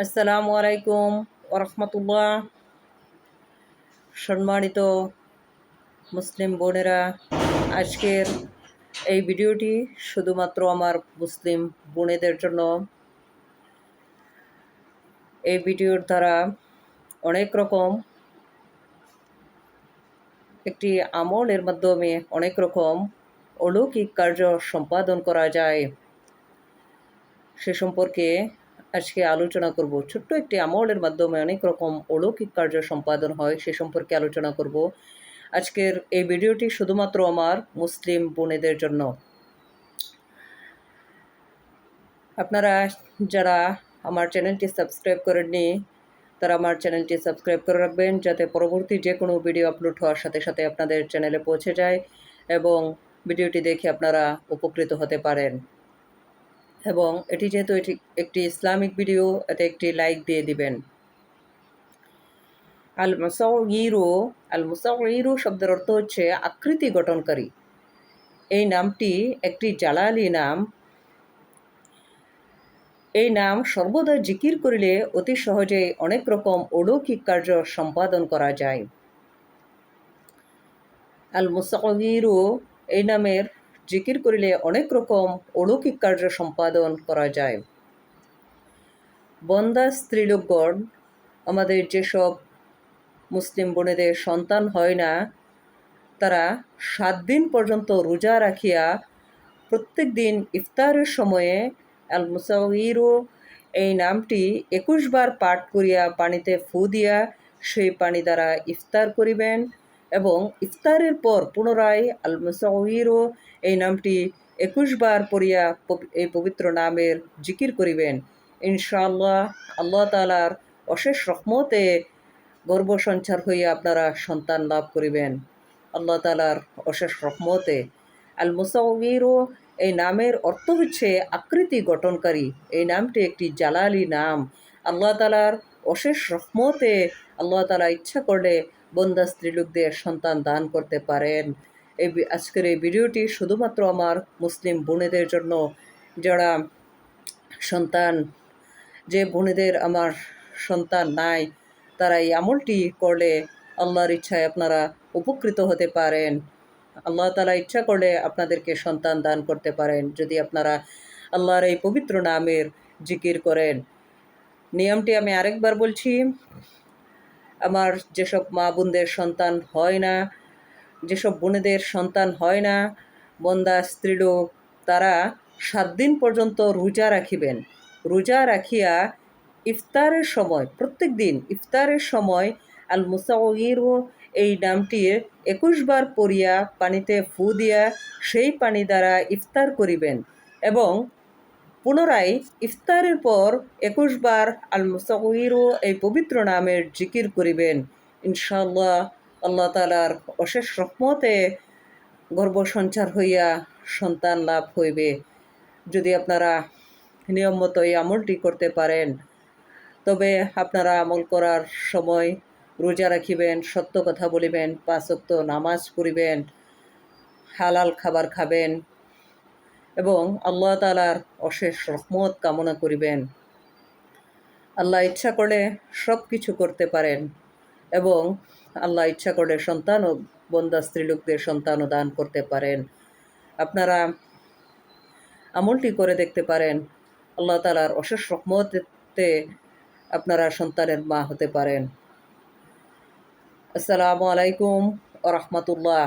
আসসালামু আলাইকুম ওরহমতুল্লাহ। সম্মানিত মুসলিম বোনেরা, আজকের এই ভিডিওটি শুধুমাত্র আমার মুসলিম বোনেদের জন্য। এই ভিডিওর দ্বারা অনেক রকম একটি আমলের মাধ্যমে অনেক রকম অলৌকিক কার্য সম্পাদন করা যায়, সে সম্পর্কে আজকে আলোচনা করব। ছোট্ট একটি আমলের মাধ্যমে অনেক রকম অলৌকিক কার্য সম্পাদন হয়, সে সম্পর্কে আলোচনা করব। আজকের এই ভিডিওটি শুধুমাত্র আমার মুসলিম বোনেদের জন্য। আপনারা যারা আমার চ্যানেলটি সাবস্ক্রাইব করেননি, তারা আমার চ্যানেলটি সাবস্ক্রাইব করে রাখবেন, যাতে পরবর্তী যে কোনো ভিডিও আপলোড হওয়ার সাথে সাথে আপনাদের চ্যানেলে পৌঁছে যায় এবং ভিডিওটি দেখে আপনারা উপকৃত হতে পারেন। এবং এটি যেহেতু একটি ইসলামিক ভিডিও, এতে একটি লাইক দিয়ে দিবেন। আল মুসাউইরু শব্দের অর্থ হচ্ছে আকৃতি গঠনকারী। এই নামটি একটি জালালি নাম। এই নাম সর্বদা জিকির করিলে অতি সহজে অনেক রকম অলৌকিক কার্য সম্পাদন করা যায়। আল মুসাউইরু এই নামের জিকির করিলে অনেক রকম অলৌকিক কার্য সম্পাদন করা যায়। বন্দা স্ত্রীলোকগণ, আমাদের যেসব মুসলিম বোনেদের সন্তান হয় না, তারা 7 দিন পর্যন্ত রোজা রাখিয়া প্রত্যেক দিন ইফতারের সময়ে আল মুসাউইরু এই নামটি 21 বার পাঠ করিয়া পানিতে ফু দিয়া সেই পানি দ্বারা ইফতার করিবেন এবং ইফতারের পর পুনরায় আল মুসাউইরু এই নামটি 21 বার পড়িয়া এই পবিত্র নামের জিকির করিবেন। ইনশাআল্লাহ আল্লাহ তাআলার অশেষ রহমতে গর্ভসঞ্চার হইয়া আপনারা সন্তান লাভ করিবেন। আল্লাহ তাআলার অশেষ রহমতে। আল মুসাউইরু এই নামের অর্থ হচ্ছে আকৃতি গঠনকারী। এই নামটি একটি জালালি নাম। আল্লাহ তাআলার অশেষ রহমতে আল্লাহ তাআলা ইচ্ছা করলে বন্দা স্ত্রীলোকদের সন্তান দান করতে পারেন। আজকের এই ভিডিওটি শুধুমাত্র আমার মুসলিম বোনেদের জন্য, যারা সন্তান, যে বোনেদের আমার সন্তান নাই, তারা এই আমলটি করলে আল্লাহর ইচ্ছায় আপনারা উপকৃত হতে পারেন। আল্লাহ তাআলা ইচ্ছা করলে আপনাদেরকে সন্তান দান করতে পারেন যদি আপনারা আল্লাহর এই পবিত্র নামের জিকির করেন। নিয়মটি আমি আরেকবার বলছি। আমার যেসব মা বোনদের সন্তান হয় না, যেসব বোনেদের সন্তান হয় না, বন্দা স্ত্রীলোক, তারা 7 দিন পর্যন্ত রোজা রাখিবেন। রোজা রাখিয়া ইফতারের সময়, প্রত্যেক দিন ইফতারের সময় আল মুসাউইরু এই নামটির 21 বার পড়িয়া পানিতে ফু দিয়া সেই পানি দ্বারা ইফতার করিবেন এবং পুনরায় ইফতারের পর 21 বার আল মুসাউইরু এই পবিত্র নামের জিকির করিবেন। ইনশাআল্লাহ আল্লাহ তাআলার অশেষ রহমতে গর্ভসঞ্চার হইয়া সন্তান লাভ হইবে। যদি আপনারা নিয়ম মতো এই আমলটি করতে পারেন, তবে আপনারা আমল করার সময় রোজা রাখিবেন, সত্য কথা বলিবেন, 5 ওয়াক্ত নামাজ পড়িবেন, হালাল খাবার খাবেন এবং আল্লাহ তাআলার অশেষ রহমত কামনা করিবেন। আল্লাহ ইচ্ছা করলে সব কিছু করতে পারেন এবং আল্লাহ ইচ্ছা করলে সন্তানও, বন্দা স্ত্রীলোকদের সন্তানও দান করতে পারেন। আপনারা আমলটি করে দেখতে পারেন। আল্লাহ তাআলার অশেষ রহমতে আপনারা সন্তানের মা হতে পারেন। আসসালামু আলাইকুম ওয়া রাহমাতুল্লাহ।